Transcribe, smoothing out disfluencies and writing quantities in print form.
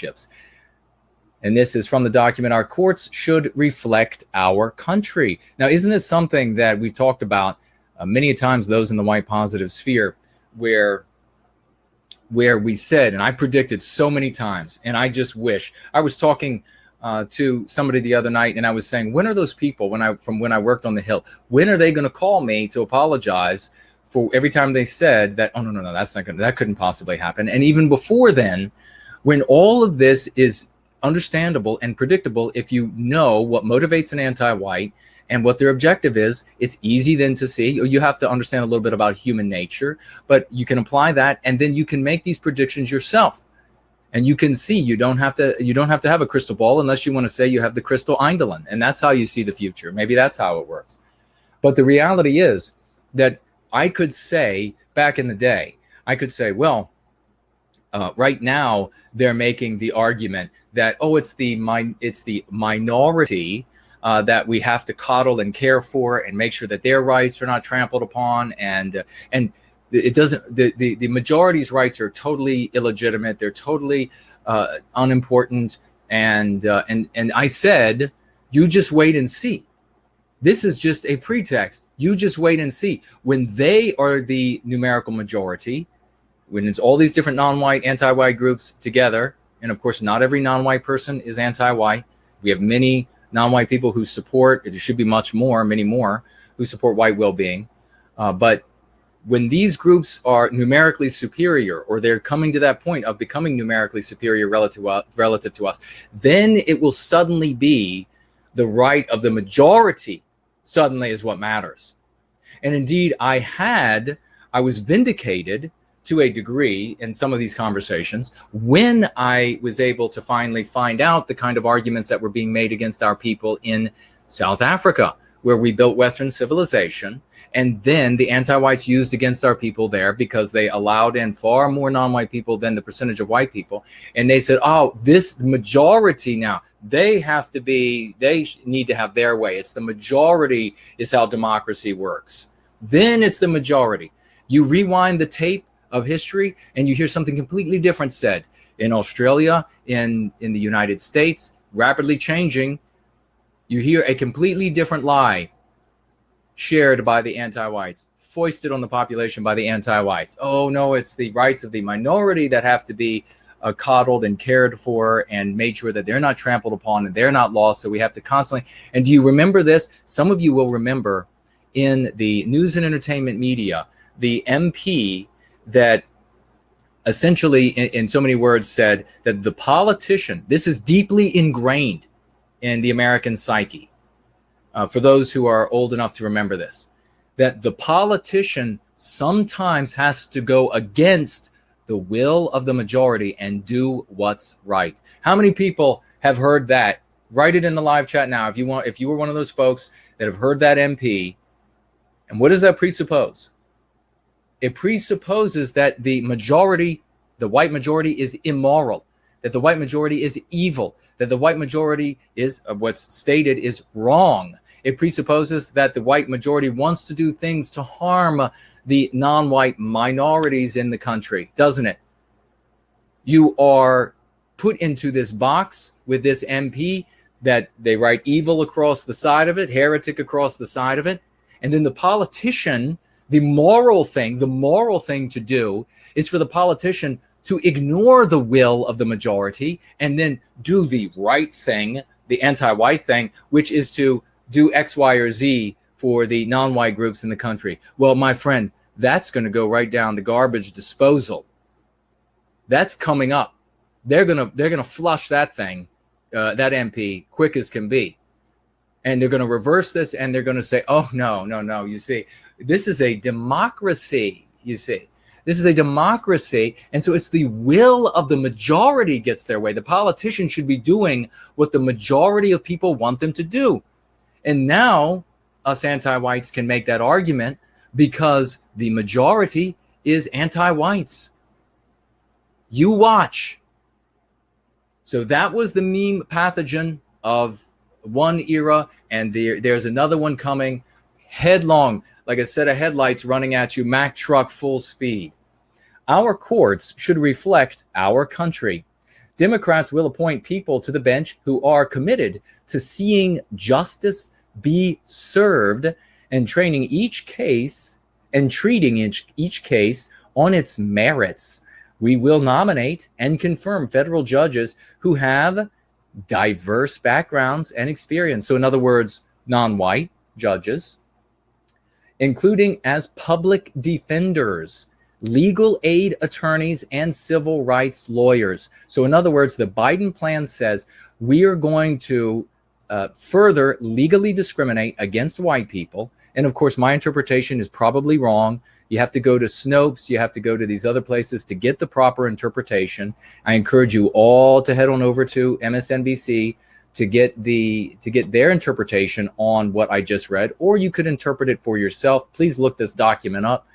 scholarships. And this is from the document, our courts should reflect our country. Now, isn't this something that we've talked about many times, those in the white positive sphere, where we said, and I predicted so many times, and I just wish, I was talking to somebody the other night, and I was saying, when are those people, from when I worked on the Hill, when are they going to call me to apologize for every time they said that, oh, no, that's not going to, that couldn't possibly happen. And even before then, when all of this is understandable and predictable, if you know what motivates an anti-white and what their objective is, it's easy then to see. You have to understand a little bit about human nature, but you can apply that, and then you can make these predictions yourself. And you can see, you don't have to have a crystal ball unless you want to say you have the crystal Eindelen, and that's how you see the future. Maybe that's how it works. But the reality is that I could say back in the day, I could say, well, right now they're making the argument that, oh, it's the minority that we have to coddle and care for and make sure that their rights are not trampled upon, and it doesn't. The majority's rights are totally illegitimate. They're totally unimportant. And I said, you just wait and see. This is just a pretext. You just wait and see. When they are the numerical majority, when it's all these different non-white, anti-white groups together, and of course, not every non-white person is anti-white. We have many non-white people who support, it should be many more, who support white well-being. But when these groups are numerically superior, or they're coming to that point of becoming numerically superior relative to us, then it will suddenly be the right of the majority suddenly is what matters. And indeed, I was vindicated to a degree in some of these conversations when I was able to finally find out the kind of arguments that were being made against our people in South Africa, where we built Western civilization, and then the anti-whites used against our people there because they allowed in far more non-white people than the percentage of white people. And they said, oh, this majority now, they need to have their way. It's the majority is how democracy works. Then it's the majority. You rewind the tape of history and you hear something completely different said in Australia, in the United States, rapidly changing. You hear a completely different lie shared by the anti-whites, foisted on the population by the anti-whites. Oh no, it's the rights of the minority that have to be coddled and cared for and made sure that they're not trampled upon and they're not lost. So we have to constantly, and do you remember this? Some of you will remember in the news and entertainment media, the MP that essentially in so many words said that the politician, this is deeply ingrained in the American psyche, for those who are old enough to remember this, that the politician sometimes has to go against the will of the majority and do what's right. How many people have heard that? Write it in the live chat now if you want. If you were one of those folks that have heard that MP, and what does that presuppose? It presupposes that the majority, the white majority, is immoral, that the white majority is evil, that the white majority is what's stated is wrong. It presupposes that the white majority wants to do things to harm the non-white minorities in the country, doesn't it? You are put into this box with this MP that they write evil across the side of it, heretic across the side of it, and then the politician, the moral thing to do is for the politician to ignore the will of the majority and then do the right thing, the anti-white thing, which is to do X, Y, or Z for the non-white groups in the country. Well, my friend, that's going to go right down the garbage disposal. That's coming up. They're gonna flush that thing, that MP, quick as can be. And they're going to reverse this, and they're going to say, oh, no. You see, this is a democracy, you see. This is a democracy, and so it's the will of the majority gets their way. The politician should be doing what the majority of people want them to do. And now us anti-whites can make that argument because the majority is anti-whites. You watch. So that was the meme pathogen of one era, and there's another one coming headlong, like a set of headlights running at you, Mack truck full speed. Our courts should reflect our country. Democrats will appoint people to the bench who are committed to seeing justice be served and training each case and treating each case on its merits. We will nominate and confirm federal judges who have diverse backgrounds and experience. So in other words, non-white judges, including as public defenders, legal aid attorneys, and civil rights lawyers. So in other words, the Biden plan says we are going to further legally discriminate against white people. And of course, my interpretation is probably wrong. You have to go to Snopes. You have to go to these other places to get the proper interpretation. I encourage you all to head on over to MSNBC to get their interpretation on what I just read, or you could interpret it for yourself. Please look this document up.